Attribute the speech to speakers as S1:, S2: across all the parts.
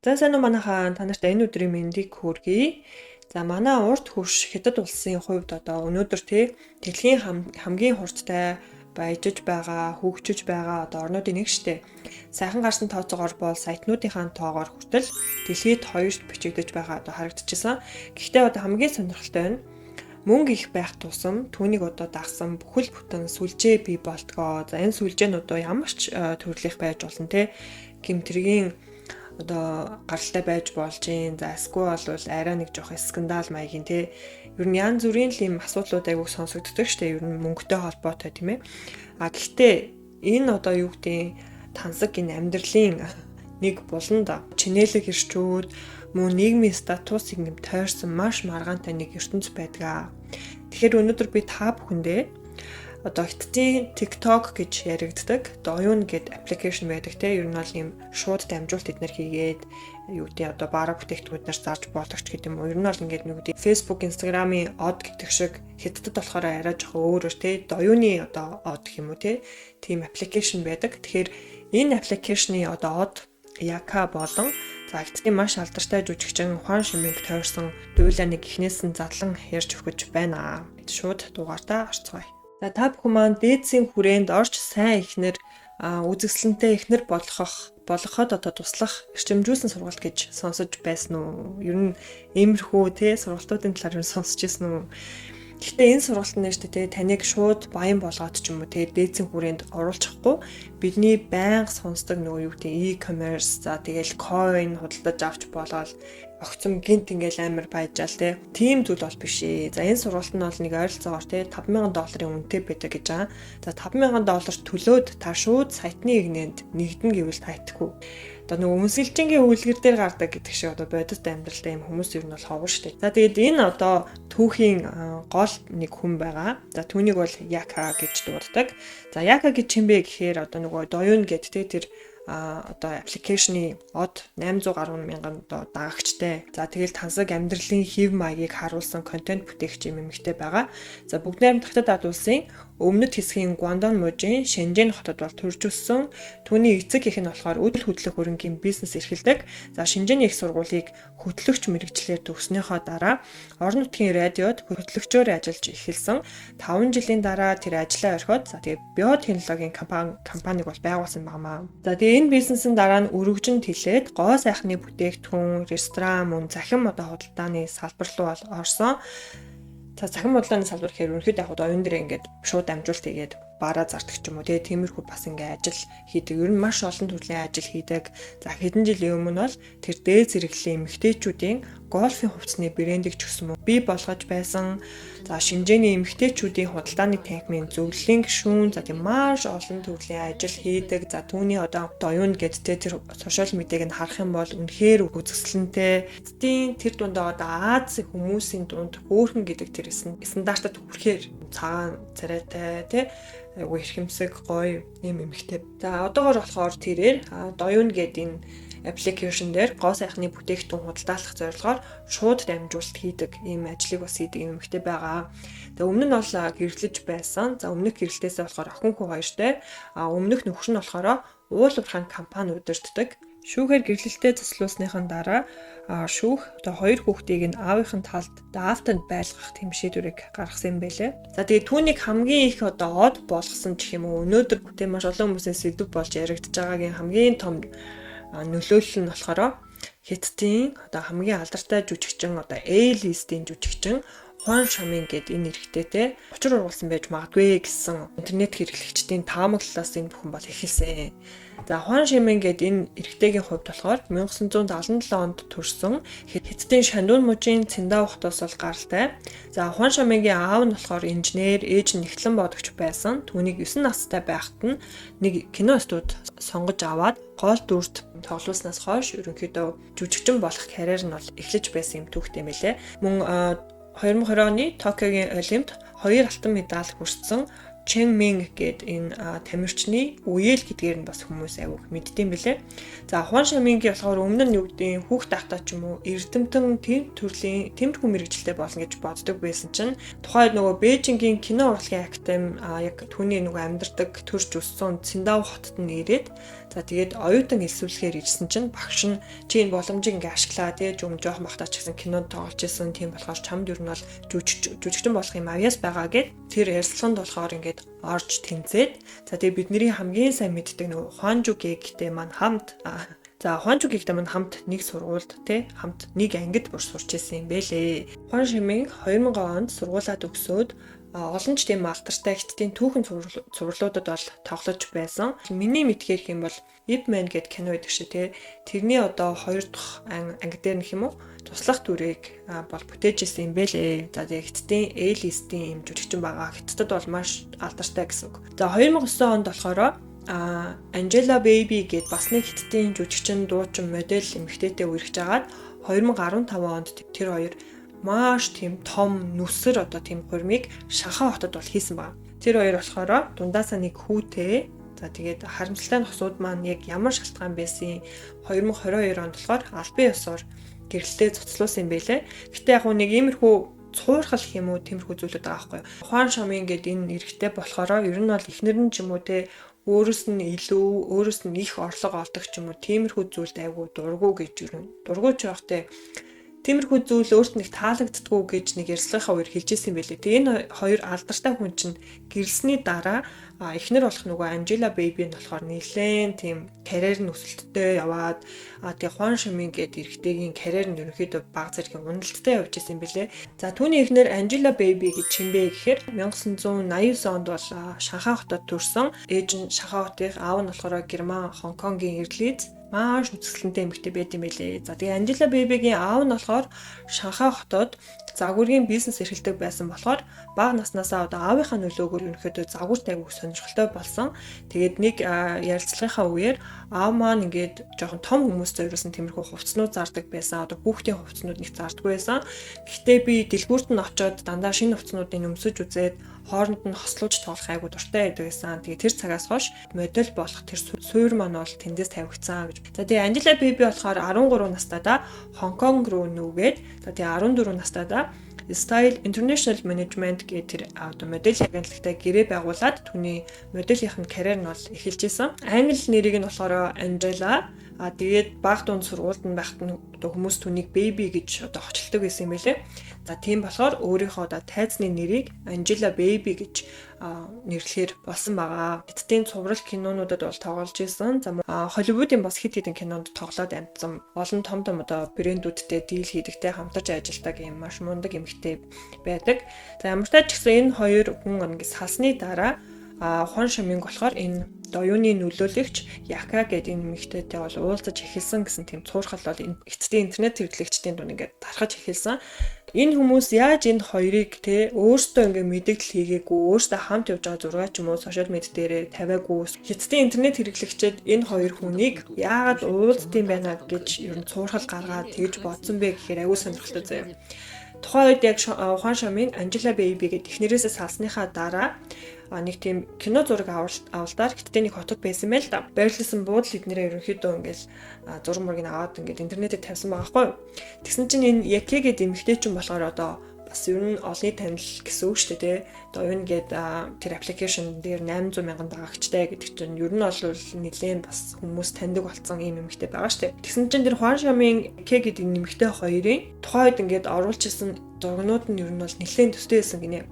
S1: За сайн уу манайхаа та нарт энэ өдрийн мэндийг хүргэе. За манай урт хөрш Хятад улсын хувьд одоо өнөөдөр дэлхийн хамгийн хурдтай баяжиж байгаа, хөгжиж байгаа одоо орнуудын нэг штэ. Сайхан гарсан тооцоогоор бол сайтнуудынхаа тоогоор хүртэл дэлхийд 2-т бичигдэж байгаа одоо харагдчихсан. Гэхдээ одоо хамгийн сонирхолтой нь мөнгө их байх тусам түүнийг одоо дагсан бүхэл бүтэн сүлжээ бий болтгоо. За энэ сүлжээнүүд ямар ч төрөлх байж болно те. Гэмтрийн одоо гаралтай байж болж юм. За эсвэл бол арай нэг жоох скандал маягийн те. Ер нь янз бүрийн л юм асуудлууд айгүйх сонсогддог штэ. Ер нь мөнгөтэй холбоотой тийм ээ. Гэхдээ энэ одоо юу гэдэг тансаг энэ амьдралын нэг булан да. Чинэлэг ирчүүд мөн нийгмийн статусыг юм тойрсон маш маргаантай нэг ертөнц байдаг. Тэгэхээр өнөөдөр би та бүхэндээ одоо Хятадын TikTok гэж яригддаг Douyin гэдэг аппликейшн байдаг те. Ер нь бол ийм шууд дамжуулалт эднэр хийгээд юу гэдэг одоо бараа бүтээгдэхүүнээр зарж болгоч гэдэг юм уу. Ер нь бол ингээд нэг үү Facebook, Instagram-ийн од гэдэг шиг Хятадд болохоор арай жоохон өөрөөр те. Douyin-ы одоо од гэх юм уу те. Тийм аппликейшн байдаг. Тэгэхээр энэ аппликейшны одоо од Яка болон за Хятадын маш алдартай жүжигчин Хуан Шиминг тойрсон дуйлаа нэг ихнээс нь задлан ярьж өгч байна. Шууд дугаартаа орцгоё. За та бүхэн маань дээдсийн хүрээнд орж сайн ихнэр үзэсгэлэнтэй ихнэр болгоход одоо туслах эрчимжүүлсэн сургалт гэж сонсож байсан уу? Ер нь иймэрхүү те сургалтуудын талаар сонсож байсан уу? Гэхдээ энэ сургалт нь нэртэй те таныг шууд баян болгоод ч юм уу те дээдсийн хүрээнд оруулчихгүй бидний байнга сонсдог нөгөө юу гэдэг e-commerce за тэгэл coin худалдаж авч болоод огцом гинт ингээл амар баяжаал те. Тийм зүйл бол биш ээ. За энэ сургалт нь бол нэг ойролцоогоор те $5,000 үнэтэй байдаг гэж байгаа. За $5,000 төлөөд та шууд сайтны игнэнд нэгдэн гэвэл тайтгүй. Одоо нөгөө үнсэлжингийн үйлгэр дээр гардаг гэдэг шиг одоо бодит амьдралтай юм хүмүүс ер нь бол ховор штэ. За тэгээд энэ одоо түүхийн гол нэг хүн байгаа. За түүнийг бол Яка гэж дууддаг. За Яка гэж чимбэ гэхээр одоо нөгөө Douyin гэдэг те тэр одоо аппликейшны од 800 гаруй мянган одоо дагагчтай. За тэгэл тансаг амьдралын хэв маягийг харуулсан контент бүтээгч юм эмэгтэй байгаа. За бүгд найрамд Хятад улсын өмнөд хэсгийн Гуандон мужийн Шэнжэн хотод бол төрж өссөн. Түүний эцэг эх нь болохоор үйл хөдлөх хөрөнгийн бизнес эрхэлдэг. За Шэнжэний их сургуулийг хөтлөгч мэрэгчлэр төгснөөхөө дараа орон нутгийн радиод хөтлөгчөөр ажиллаж эхэлсэн. 5 жилийн дараа тэр ажлаа орхиод за тэгээ биотехнологийн компаниг бол байгуулсан байнамаа. За тэгээ энэ бизнесийн дараа нь өргөжинд хилээд гоо сайхны бүтээгдэхүүн, ресторан, мөн захин одоо худалдааны салбар руу бол орсон. За захин бодлооны салбар гэхээр ерөнхийдөө яг Douyin дээр ингээд шууд амжуулт хийгээд бараа зардаг ч юм уу тиймэрхүү бас ингээд ажил хийдэг. Ер нь маш олон төрлийн ажил хийдэг. За хэдэн жилийн өмнө бол тэр дээд зэрэглэлийн эмэгтэйчүүдийн гольфын хувцсны брендийг ч гэсэн бий болгож байсан. За Шэнжэний эмэгтэйчүүдийн худалдааны танхимын зөвлөлийн гишүүн за тийм маш олон төрлийн ажил хийдэг. За түүний одоо Douyin гэдтэй тэр сошиал медиаг нь харах юм бол үнэхээр үзэсгэлэнтэй. Тэр дундаа одоо Аз хүмүүсийн дунд хөөрхөн гэдэг тэр стандартад хүрэхээр цагаан царайтай тий айгу эрхэмсэг гоё юм эмэгтэй. За одоогоор болохоор тэрээр Douyin гэдэг энэ аппликейшн дээр гоо сайхны бүтээгдэхүүн худалдаалах зорилгоор шууд дамжуулалт хийдэг ийм ажлыг бас хийдэг юм эмэгтэй байгаа. За өмнө нь бол гэрлэж байсан. За өмнөх гэрэлтээс болохоор охин хүү хоёртой. Өмнөх нөхөр нь болохоор уул уурхайн компани удирддаг. Шүүхээр гэрлэлтэд заслуулсныхан дараа шүүх одоо хоёр хүүхдийг нь аавынхын талд даавтанд байлгах тийм шийдвэрийг гаргасан юм байлээ. За тэгээд түүнийг хамгийн их одоо од болгосон гэх юм уу өнөөдөр бүтээн маш олон хүмүүсээс сэдв болж яригдж байгаагийн хамгийн том нөлөөлөл нь болохоор Хятадын одоо хамгийн алдартай жүжигчин одоо A-list-ийн жүжигчин Хуан Шиминг гэдэг энэ эрэгтэйтэй учир ургуулсан байж магадгүй гэсэн интернет хэрэглэгчдийн таамаглалаас энэ бүхэн бол эхэлсэн. За Хуан Шиминг гэдэг энэ эрэгтэйгийн хувьд болохоор 1977 онд төрсэн Хятадын Шандун мужийн Циндао хотоос бол гаралтай. За Хуан Шимингийн аав нь болохоор инженер, ээж нь эхлэн бодогч байсан. Түүнийг 9 настай байхад нь нэг кино студид сонгож аваад гол дүрт тоглуулснаас хойш ерөнхийдөө жүжигчин болох карьер нь бол эхлэж байсан юм түүхтэй мэлээ. Мөн 2020 оны Токиогийн Олимпиад 2 алтан медаль хүртсэн Чэн Минг гэдэг энэ тамирчны үеэл гэдгээр нь бас хүмүүс аяг мэддэм билээ. За Хуан Шимингийн болохоор өмнө нь юу гэдэг хүүхд тахтаа ч юм уу эрдэмтэн тийм төрлийн тиймэрхүү мэрэгчлээ болно гэж боддог байсан чинь тухайд нөгөө Бээжингийн кино урлагийн академи яг түүний нөгөө амьдардаг төрж өссөн Циндао хотод нь ирээд За тэгээд оюутан элсүүлэхээр ирсэн чинь багш нь чи энэ боломжийг ингээ ашиглаа тий юм жоох махтаач гэсэн кинонд тоглож исэн тийм болохоор чамд ер нь бол жүжигчин болох юм авьяас байгаа гэд тэр ярилцлаганд болохоор ингээд орж тэнцээд за тэгээд бидний хамгийн сайн мэддэг нөгөө Хванжугэгтэй маань хамт Хванжугэгтэй маань хамт нэг сургуульд тий хамт нэг ангид бүр сурч исэн юм бэлээ. Хван Шимин 2000 онд сургуулаа төгсөөд олон ч тийм алдартай хиттийн түүхэн цувралуудад бол тоглож байсан. Миний мэдхээр юм бол Ip Man гэдэг кино байдаг шүү тий. Тэрний одоо 2 дахь анги дээр нэх юм уу? Туслах дүрийг бол бүтээж ирсэн юм бэлээ. За тэгээ хиттийн A-list-ийн юм жүжигчин байгаа. Хиттад бол маш алдартай гэсэн үг. За 2009 онд болохоор Angela Baby гэдэг бас нэг хиттийн жүжигчин, дуучин, модель эмэгтэйтэй үргэлж агаад 2015 онд тэр хоёр маш тийм том нүсэр одоо тийм хурмыг Шанхай хотод бол хийсэн байна. Тэр хоёр болохоор дундаасаа нэг хүүтэй. За тэгээд харамсалтай нь хосууд маань яг ямар шалтгаан байсан 2022 онд болохоор албан ёсоор гэрэлтэй цуцлуулсан юм байлээ. Гэтэ яг нэг иймэрхүү цуурхал юм уу тиймэрхүү зүйлүүд байгаа байхгүй. Хван Шамин гэдэг энэ эрэгтэй болохоор ер нь бол эхнэр нь ч юм уу те өөрөөс нь илүү өөрөөс нь их орлого олдог ч юм уу тиймэрхүү зүйлд айгүй дургу гэж ер нь дургуйч байхтай тиймэрхүү зүйл өөрт нэг таалагддаггүй гэж нэг ярьцлагынхаа үеэр хэлж ирсэн байлээ. Тэгээ энэ хоёр алдартай хүн чинь гэрэлсний дараа эхнэр болох нөгөө Angela Baby нь болохоор нэлээд тийм карьер нь өсөлттэй яваад тэгээ Хван Шимин гэдэг эрэгтэйгийн карьер нь ерөнхийдөө баг зэргийн уналттай явж ирсэн байлээ. За түүний эхнэр Angela Baby гэж хинбэ гэхээр 1989 онд бол Шанхай хотод төрсэн. Ээж нь Шанхай хотын, аав нь болохоор Герман, Хонконгийн ирлиз маш үзэсгэлэнтэй эмэгтэй байт юм байлээ. За тэгээ Angela Baby-гийн аав нь болохоор Шанхай хотод загваргийн бизнес эрхэлдэг байсан болохоор бага наснаасаа одоо аавынхаа нөлөөгөөр ерөнхийдөө загварт айгүй сонирхолтой болсон. Тэгээд нэг ярилцлагынхаа үеэр аав маань ингээд жоохон том хүмүүс зориулсан тиймэрхүү хувцснууд зардаг байсан. Одоо хүүхдийн хувцснууд нэг зардаггүй байсан. Гэхдээ би дэлгүүрт нь очиод дандаа шинэ хувцснуудыг өмсөж үзээд хооронд нь хослуулж тоглох айгүй дуртай байдаг гэсэн. Тэгээ тэр цагаас хойш модель болох тэр суур маань бол тэндээс тавигдсан гэж. За тэгээ Angela Baby болохоор 13 настайдаа Хонконг руу нүүгээд за тэгээ 14 настайдаа Style International Management гэдэг тэр одоо модель агентлагтай гэрээ байгуулад түүний моделийнх нь карьер нь бол эхэлж исэн. Англи нэрийг нь болохоор Angela тэгээд баг дунд сургуульд нь байхад нь одоо хүмүүс түүнийг Baby гэж одоо хочлдог байсан юм байлээ. За тийм болохоор өөрийнхөө одоо тайзны нэрийг Angela Baby гэж нэрлэхээр болсон байгаа. Хиттийн цуврал кинонуудад бол тоглож исэн. За Холливуудын бас хит хитэн кинонд тоглоод амжсан. Олон том одоо брэндүүдтэй дийл хийдэгтэй хамтарч ажилладаг юм маш мундаг эмэгтэй байдаг. За ямар ч тач гэсэн энэ хоёр хүн ингээд салсны дараа Хван Шимин болохоор энэ оюуны нөлөөлөгч Яка гэдэг энэ эмэгтэйтэй бол уулзаж эхэлсэн гэсэн тийм цуурхал бол эцсийн интернет хэрэглэгчдийн дунд ингээд тархаж эхэлсэн. Энэ хүмүүс яаж энэ хоёрыг те өөртөө ингээд мэдээлэл хийгээгүй, өөртөө хамт явж байгаа зураг ч юм уу сошиал медиа дээрээ тавиагүй. Эцсийн интернет хэрэглэгчид энэ хоёр хүнийг яагаад уулздсан байна гэж ер нь цуурхал гаргаад тэгж бодсон бэ гэхээр аюул сонирхолтой заяа. Тухайн үед яг Хван Шамин Angela Baby гэдэг эхнэрээсээ салсныхаа дараа нэг тийм кино зураг авалтаар гэтээ нэг хотод байсан байл да. Байрлуулсан буудал эднэрээ ерөнхийдөө ингээл зураг мургийг аваад ингээд интернетэд тавьсан байгаа хгүй. Тэгсэн чинь энэ Яке гэдэг эмэгтэйчин болохоор одоо бас ер нь олонний танил гэсэн үг шүү дээ. Одоо юу нэгэд тэр аппликейшн дээр 800 мянган дагагчтай гэдэг чинь ер нь бол нэлээд бас хүмүүс таньдаг болсон юм эмэгтэй байгаа шүү дээ. Тэгсэн чинь тэр Хван Шамин Яке гэдэг эмэгтэй хоёрын тухайн үед ингээд оруулчихсан зургнууд нь ер нь бол нэлээд төстэй байсан гинэ.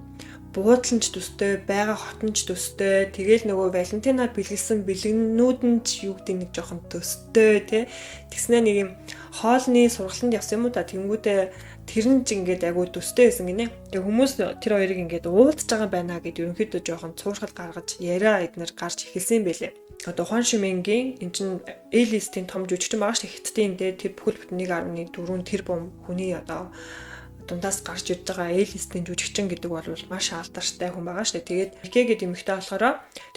S1: Буудлан ч төстэй, байгаа хотон ч төстэй, тэгэл нөгөө Валентина бэлгэлсэн бэлгэнүүд нь ч юу гэдэг нэг жоохон төстэй тий. Тэгснэ нэг юм хоолны сургалтанд явсан юм уу та тэнгүүдээ тэр нь ч ингээд агуу төстэй байсан гинэ. Тэгээ хүмүүс тэр хоёрыг ингээд уулзж байгаа байна гэд ерөнхийдөө жоохон цуурхал гаргаж яриа эднэр гарч эхэлсэн байлээ. Одоо Хван Шимингийн эн чин A-list-ийн том жүжигчин байгаа шүү дээ. Хиттийн дээр тэр бүхэл бүтэн 1.4 тэрбум хүний одоо дундаас гарч ирж байгаа A-list-ийн жүжигчин гэдэг бол маш алдартай хүн байгаа шүү дээ. Тэгээд Яке гэдэг эмэгтэй болохоор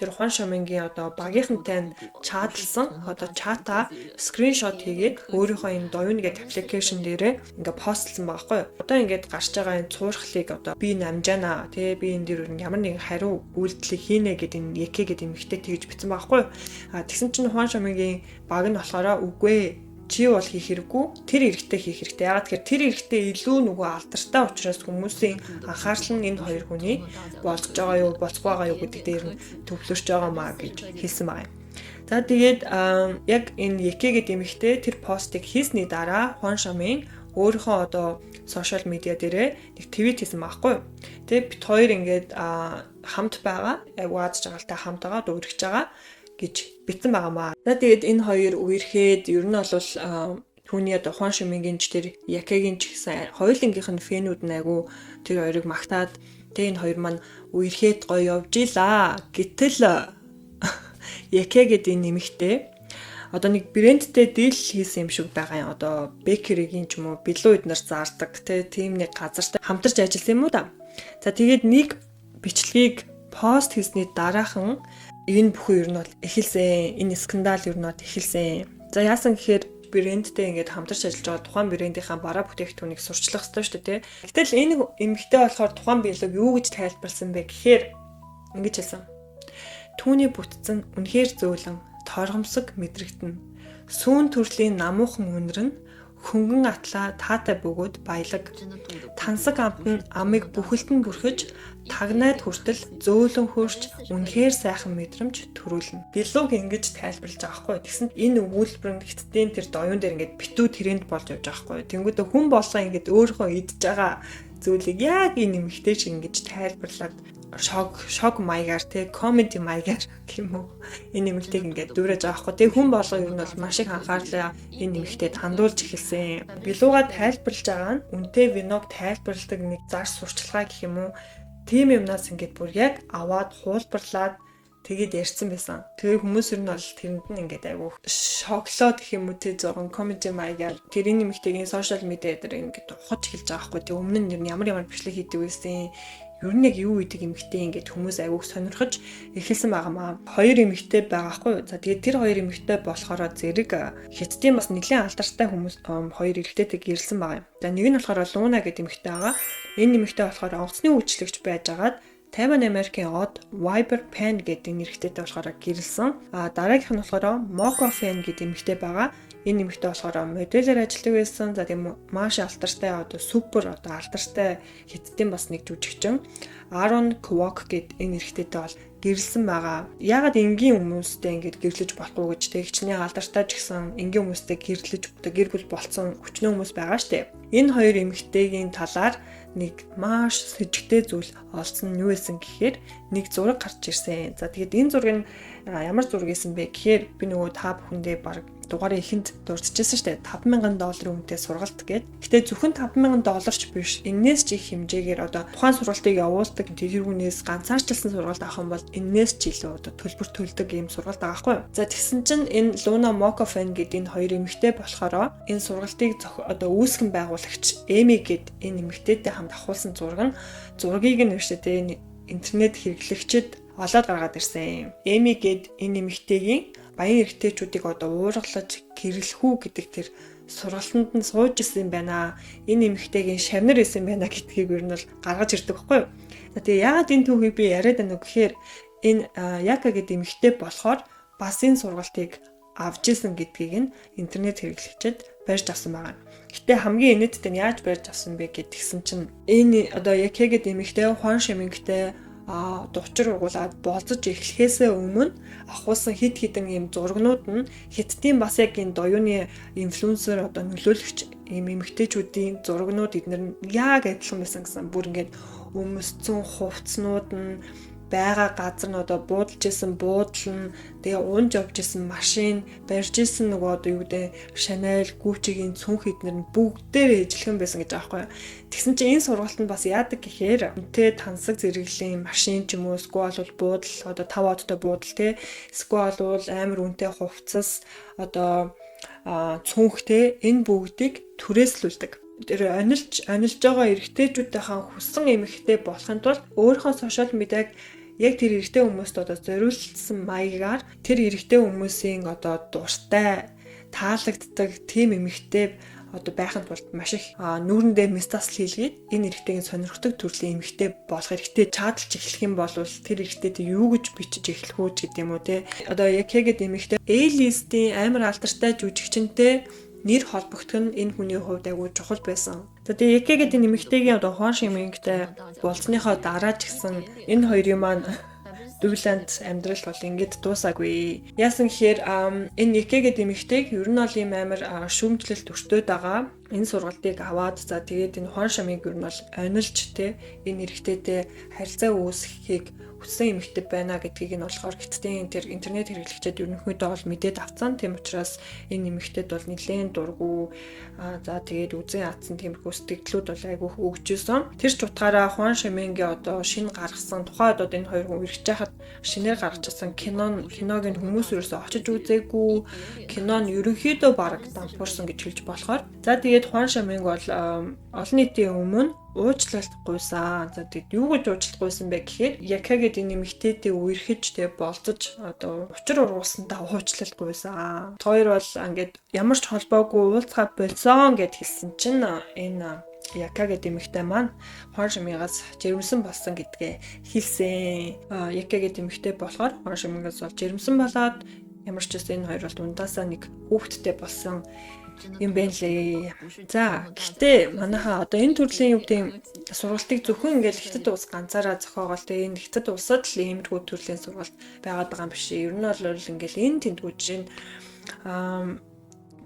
S1: тэр Хван Шамингийн одоо багийнхантай чатлсан одоо чата скриншот хийгээд өөрийнхөө энэ доюун гэдэг аппликейшн дээрээ ингээ постлсан байгаа хгүй. Одоо ингээд гарч байгаа энэ цуурхлыг одоо би намжаана тий би энэ дээр ямар нэгэн хариу үйлдэлийг хийнэ гэдэг энэ Яке гэдэг эмэгтэй тэгж бичсэн байгаа хгүй. Тэгсэн чинь Хван Шамингийн баг нь болохоор үгүй чи бол хийх хэрэггүй тэр эрэгтэй хийх хэрэгтэй. Яагаад тэгэхээр тэр эрэгтэй илүү нөгөө алдартай учраас хүмүүсийн анхаарал нь энэ хоёр хүний болж байгаа юу, болцгүй байгаа юу гэдэг дээр нь төвлөрч байгаа маа гэж хэлсэн байна. За тэгээд яг энэ Яке гэдэг эмэгтэй тэр постыг хийсний дараа Хуан Шамин өөрийнхөө одоо сошиал медиа дээрээ нэг твит хийсэн байхгүй юу. Тэгээд бит хоёр ингээд хамт байгаа. Ууж жагалтай хамт байгаа, дүүргэж байгаа гэж битсэн байгаамаа. За тэгээд энэ хоёр үерхэд ер нь бол түүний одоо Хуан Шамингийн ч тэр Якегийн ч гэсэн хоёулынгийнх нь фэнүүд нь айгу тэр хоёрыг магтаад тэгээд энэ хоёр маань үерхэд гоё явж ийла. Гэтэл Яке гэдэг нэмэгтэй одоо нэг брэндтэй дийл хийсэн юм шиг байгаа юм. Одоо бэкеригийн ч юм уу билүү эднэр зардаг тийм нэг газартай хамтарч ажилласан юм уу да. За тэгээд нэг бичлэгийг пост хийсний дараахан энэ бүхэн ер нь бол эхэлсэн. Энэ скандал ер нь бол эхэлсэн. За яасан гэхээр брэндтэй ингээд хамтарч ажиллаж байгаа тухайн брэндийнхаа бараа бүтээгдэхүүнийг сурчлах хэрэгтэй шүү дээ. Гэтэл энэ эмэгтэй болохоор тухайн билүүг юу гэж тайлбарласан бэ гэхээр ингэж хэлсэн. Түүний бүтцэн үнэхээр зөөлөн торгомсог мэдрэгдэнэ. Сүүн төрлийн намуухан үнэр нь хөнгөн атлаа таатай бөгөөд баялаг. Тансаг амт нь амыг бүхэлдэн бүрхэж тагнайд хүртэл зөөлөн хөрч үнэхээр сайхан мэдрэмж төрүүлнэ. Билүүг ингэж тайлбарлаж байгаа хгүй. Тэгсэн энэ өгүүлбэр нь хиттийн тэр доюун дээр ингээд битүү тренд болж явж байгаа хгүй. Тэнгүүдээ хүн болгоо ингээд өөрийнхөө идж байгаа зүйлийг яг энэ нэмэгтэй шиг ингэж тайлбарлаад шок маягаар комеди маягаар гэмүү энэ нэмэгтэйг ингээд дүүрэж байгаа хгүй. Тэгээ хүн болгоо ер нь бол маш их анхаарлаа энэ нэмэгтэйд хандуулж эхэлсэн. Билууга тайлбарлаж байгаа нь үнтэй виног тайлбарладаг нэг зар сурчлагаа гэх юм уу. Тим юмнаас ингээд бүр яг аваад хуулбарлаад тэгээд ярьсан байсан. Тэгээ хүмүүс ер нь бол тэрэнд нь ингээд айгу шоклоод гэх юм уу зурган комеди маягаар тэр энэ нэмэгтэйгийн сошиал медиа дээр ингээд ухаж эхэлж байгаа хгүй. Тэгээ өмнө нь ямар бичлэг хийдэг байсан. Ер нь яг юу идэг эмэгтэй ингээд хүмүүс айгуух сонирхож эхэлсэн байгаамаа. Хоёр эмэгтэй байгаа хгүй. За тэгээд тэр хоёр эмэгтэй болохоор зэрэг хятадын бас нэлийн алдартай хүмүүс хоёр эрэгтэйтэй гэрэлсэн байгаа юм. За нэг нь болохоор Луна гэдэг эмэгтэй байгаа. Энэ эмэгтэй болохоор онгоцны үйлчлэгч байжгаад Тайван Америкийн од Viber Pen гэдэг нэрхтээтэй болохоор гэрэлсэн. Дараагийнх нь болохоор Moco Fan гэдэг эмэгтэй байгаа. Энэ нэмэгтэй болохоор модельээр ажилладаг байсан. За тийм маш алдартай одоо супер одоо алдартай хятадын бас нэг жүжигчин Aaron Kwok гэдэг энэ нэрхтээтэй бол гэрэлсэн байгаа. Ягаад энгийн хүмүүстэй ингэж гэрлэж болохгүй гэж тэгчний алдартай ч гэсэн энгийн хүмүүстэй гэрлэж одоо гэр бүл болцсон хүчнээ хүмүүс байгаа штэ. Энэ хоёр эмэгтэйгийн талаар нэг маш сэжигтэй зүйл олсон нь юу байсан гэхээр нэг зураг гарч ирсэн. За тэгээд энэ зураг нь ямар зураг байсан бэ гэхээр би нөгөө та бүхэндээ баг дугаарыг ихэнд дурдчихсан шүү дээ. $5,000 үнэтэй сургалт гээд. Гэтэ зөвхөн $5,000 ч биш. Энээс ч их хэмжээгээр одоо тухайн сургалтыг явуулдаг тэргүүнээс ганцаарчлсан сургалт авах юм бол энээс ч илүү одоо төлбөр төлдөг ийм сургалт байгаа хгүй. За тэгсэн чинь энэ Luna Moco Fan гэдэг энэ хоёр эмэгтэй болохоор энэ сургалтыг одоо үүсгэн байгуулагч Эми гэдэг энэ эмэгтэйтэй хамт авахулсан зургийг нь биш дээ интернет хэрэглэгчид олоод гаргаад ирсэн. Эми гэдэг энэ эмэгтэйгийн баян эрэгтэйчүүдийг одоо уургалаж гэрлэхүү гэдэг тэр сургалтанд нь сууж исэн байна. Энэ эмэгтэйгийн шавнар исэн байна гэдгийг ер нь бол гаргаж ирдэг байхгүй юу? Тэгээ яагаад энэ түүхийг би яриад байна вэ гэхээр энэ Яка гэдэг эмэгтэй болохоор бас энэ сургалтыг авч исэн гэдгийг нь интернет хэрэглэгчид барьж авсан байгаа. Гэтэ хамгийн инээдтэй нь яаж барьж авсан бэ гэдгсэн чинь энэ одоо Яке гэдэг эмэгтэй Хуан Шамингтэй дучир угуулад болцож эхлэхээс өмнө авахулсан хит хитэн ийм зургнууд нь хятадын бас яг энэ доюуны инфлюенсер одоо нөлөөлөгч ийм эмэгтэйчүүдийн зургнууд эднэр нь яг адилхан байсан гэсэн. Бүр ингээд өмсцэн хувцснууд нь байгаа газар нь одоо буудалж исэн буудал нь тэгээ унж явж исэн машин барьж исэн нөгөө одоо юу гэдэг Chanel, Gucci-гийн цүнх эднэр нь бүгдээр ижлэхэн байсан гэж аахгүй. Тэгсэн чинь энэ сургалтанд бас яадаг гэхээр үнэтэй тансаг зэрэглэлийн машин ч юм уу эсвэл буудал одоо 5 одтой буудал те эсвэл амар үнэтэй хувцас одоо цүнх те энэ бүгдийг түрээслүүлдэг. Тэр анилж байгаа эрэгтэйчүүдийнхээ хүссэн эмэгтэй болохын тулд өөрийнхөө сошиал медиаг яг тэр эрэгтэй хүмүүст одоо зориулсан маягаар тэр эрэгтэй хүмүүсийн одоо дуртай таалагддаг тийм эмэгтэй одоо байхын тулд маш их нүүрэндээ местасл хийлгээд энэ эрэгтэйгийн сонирхдаг төрлийн эмэгтэй болох эрэгтэй чадалж эхлэх юм бол тэр эрэгтэйд юу гэж бичиж эхлэх үү гэдэг юм уу те одоо яг гэдэг эмэгтэй A-list-ийн амар алдартай жүжигчэнтэй нэр холбогдох нь энэ хүний хувьд айгүй чухал байсан. Тэгээ Яке гэдэг нэмэгтэйгийн одоо Хуан Шамингтэй болцсныхоо дараа ч гэсэн энэ хоёрын маань дуйланд амьдрал бол ингэж дуусаагүй. Яасан гэхээр энэ Никэ гэдэг эмэгтэйг ер нь бол ийм амар шүүмжлэлт өртөөд байгаа. Энэ сургалтыг аваад за тэгээд энэ Хуан Шамиг ер нь бол онилж энэ эрэгтэйтэй харилцаа үүсгэхийг хүссэн эмэгтэй байна гэдгийг нь болохоор гэхдээ тэр интернет хэрэглэгчид ерөнхийдөө бол мэдээд авцсан. Тийм учраас энэ эмэгтэйд бол нэлээд дургу за тэгээд үзэн атсан тиймэрхүү сэтгэлдлүүд бол айгүй өгчөөсөн. Тэр ч утгаараа Хуан Шамингийн одоо шинэ гаргасан тухайд одоо энэ хоёр хүн ирж яхад шинээр гаргажсан киног нь хүмүүс ерөөсөө очиж үзээгүй. Кино нь ерөнхийдөө бараг дампуурсан гэж хэлж болохоор. За тэгээд Хуан Шаминг бол олон нийтийн өмнө уучлалт гуйсан. За тэгэд юу гэж уучлалт гуйсан бэ гэхээр Яка гэдэг нэмэгтэйтэй үерхэж болцож одоо учир ургуулсандаа уучлалт гуйсан. Хоёр бол ингээд ямар ч холбоогүй уулзгаа болсон гэд хэлсэн чинь энэ Яка гэдэг эмэгтэй маань Хуан Шамигаас жирэмсэн болсон гэдгээ хэлсэн. Яка гэдэг эмэгтэй болохоор Хуан Шамигаас бол жирэмсэн болоод ямар ч гэсэн энэ хоёр бол дундаасаа нэг хүүхэдтэй болсон юм байна лээ. За гэхдээ манайхаа одоо энэ төрлийн юу гэдэг сургалтыг зөвхөн ингээл хятад улс ганцаараа зохиогоол тэгээ энэ хятад улсад л иймэрхүү төрлийн сургалт байгаад байгаа юм биш. Ер нь бол ингээл энэ тэмдгүүд чинь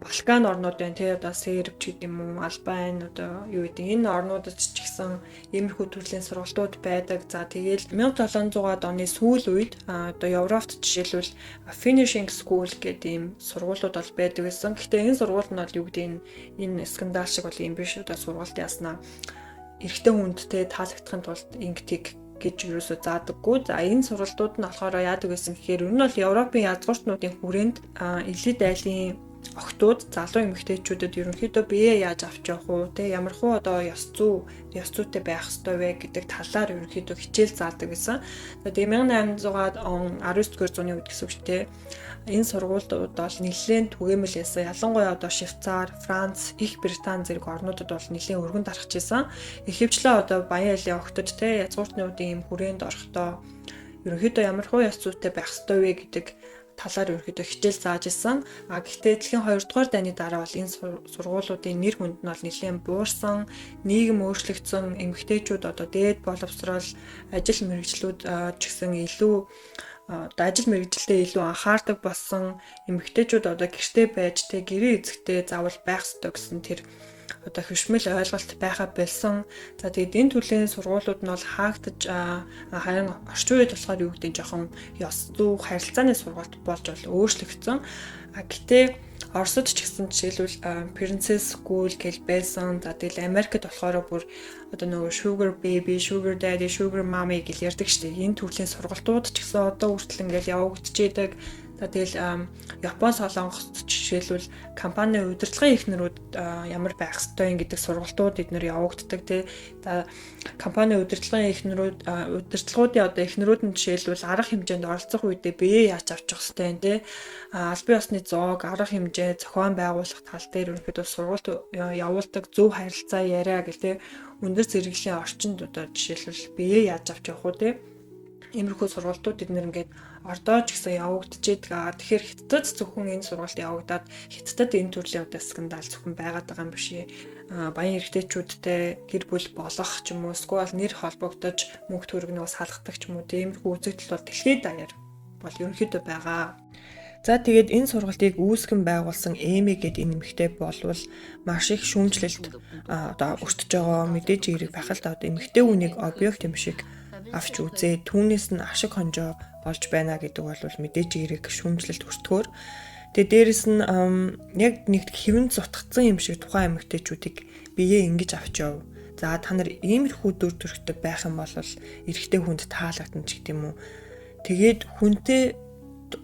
S1: Балкан орнууд байна тий одоо Серб ч гэдэг юм уу Албани одоо юу гэдэг энэ орнуудад ч гэсэн иймэрхүү төрлийн сургалтууд байдаг. За тэгэл 1700-аад оны сүүл үед одоо Европт жишээлбэл Finishing School гэдэг ийм сургуулиуд бол байдаг гэсэн. Гэхдээ энэ сургууль нь бол юу гэдэг энэ скандал шиг бол юм биш одоо сургалт яснаа эрэгтэй хүндтэй таалагдахын тулд ингэдэг гэж юусоо заадаггүй. За энэ сургалтууд нь болохоор яадаг гэсэн гэхээр ер нь бол Европын язгууртнуудын хүрээнд элит айлын охтууд залуу эмэгтэйчүүдэд ерөнхийдөө биеэ яаж авч явах уу те ямар хуу одоо ёс зүйтэй байх ёстой вэ гэдэг талаар ерөнхийдөө хичээл заадаг гэсэн. Тэгээд 1800-аад он 19-р зууны үед гэсэн үг шүү те. Энэ сургуулиуд бол нэлээд түгээмэл байсан. Ялангуяа одоо Швейцар, Франц, Их Британи зэрэг орнуудад бол нэлээд өргөн дарахж байсан. Ихэвчлэн одоо баян айлын охтод те язгууртнуудын ийм хүрээнд орохдоо ерөнхийдөө ямар хуу ёс зүйтэй байх ёстой вэ гэдэг талаар ерөөдөө хичээл зааж исэн. Гэхдээ дэлхийн 2 дугаар дайны дараа бол энэ сургуулиудын нэр хүнд нь бол нэлээд буурсан, нийгэм өөрчлөгдсөн, эмэгтэйчүүд одоо дээд боловсрол, ажил мэргэжлүүд ч гэсэн илүү одоо ажил мэргэжилтэд илүү анхаардаг болсон, эмэгтэйчүүд одоо гэртээ байж тэ гэрээ эзэгтэй заавал байх ёстой гэсэн тэр одоо хөвшмөл ойлголт байха болсон. За тэгээд энэ төрлийн сургуулиуд нь бол хаагдаж харин орчин үед болохоор юу гэдэг нь жоохон ёс зүй харилцааны сургалт болж өөрчлөгдсөн. Гэтэ Оросд ч гэсэн жишээлбэл Princess School гэж байсан. За тэгэл Америкт болохоор бүр одоо нөгөө Sugar Baby, Sugar Daddy, Sugar Mommy гэж ярьдаг штеп. Энэ төрлийн сургалтууд ч гэсэн одоо хүртэл ингээл явагдчихэдэг. За тэгэл Япон Солонгост жишээлбэл компани удирдлагын эхнэрүүд ямар байх ёстой гэдэг сургалтууд эднэр явагддаг тий. За компани удирдлагын эхнэрүүд удирдлагуудын одоо эхнэрүүд нь жишээлбэл арга хэмжээнд оролцох үедээ биеэ яаж авчих ёстой юм тий. Албан ёсны зоог арга хэмжээ зохион байгуулах тал дээр ерөнхийдөө сургалт явуулдаг, зөв харилцаа яриа гэх тий. Өндөр зэрэглэлийн орчинд одоо жишээлбэл биеэ яаж авч явах уу тий. Иймэрхүү сургалтууд эднэр ингээд ордоо ч гэсэн явагдчихэдэг. Тэгэхээр хятадд зөвхөн энэ сургалт явагдаад хятадд энэ төрлийн одоо скандал зөвхөн байгаад байгаа юм биш ээ. Баян эрэгтэйчүүдтэй гэр бүл болох ч юм уу, эсвэл нэр холбогдож мөнгө төгрөгнөө салгадаг ч юм уу, иймэрхүү үзэгдэл бол дэлхийд даяар бол ерөнхийдөө байгаа. За тэгээд энэ сургалтыг үүсгэн байгуулсан Эми гэдэг энэ эмэгтэй болвол маш их шүүмжлэлт одоо өртөж байгаа мэдээж хэрэг байх л да. Эмэгтэй хүнийг объект юм шиг авч үзээ, түүнээс нь ашиг хонжоо болж байна гэдэг бол мэдээж хэрэг шүүмжлэлт өртгөөр. Тэгээ дээрэс нь яг нэг хэвэн зутгацсан юм шиг тухайн эмэгтэйчүүдийг биеэ ингэж авч яв. За та нар иймэрхүү дүр төрхтэй байх юм бол эрэгтэй хүнд таалагдана ч гэдэм үү. Тэгээд хүнтэй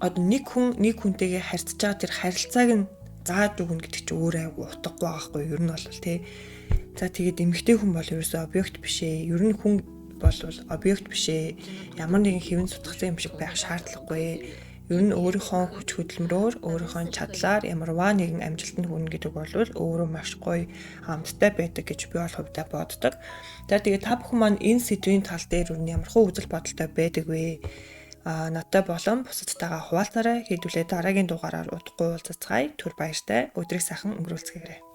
S1: одоо нэг хүнтэйгээ харьцаж байгаа тэр харилцааг нь зааж өгнө гэдэг чинь өөрөө айгу утгагүй байгаа хгүй ер нь бол тий. За тэгээд эмэгтэй хүн бол ерөөсөө объект биш ээ. Ер нь хүн бол объект биш ээ. Ямар нэгэн хэвэн сутгсан юм шиг байх шаардлагагүй. Ер нь өөрийнхөө хүч хөдөлмөрөөр, өөрийнхөө чадлаар ямарваа нэгэн амжилтанд хүрнэ гэдэг бол өөрөө маш гоё хамттай байдаг гэж би бол хувьдаа боддог. За тэгээд та бүхэн маань энэ сэдвийн тал дээр ямархуу үзэл бодолтой байдаг вэ? Надтай болон бусадтайгаа хуваалцаарай. Хэдүүлээ дараагийн дугаараар удахгүй уулзацгаая. Түр баяртай. Өдрийг сайхан өнгөрүүлцгээе.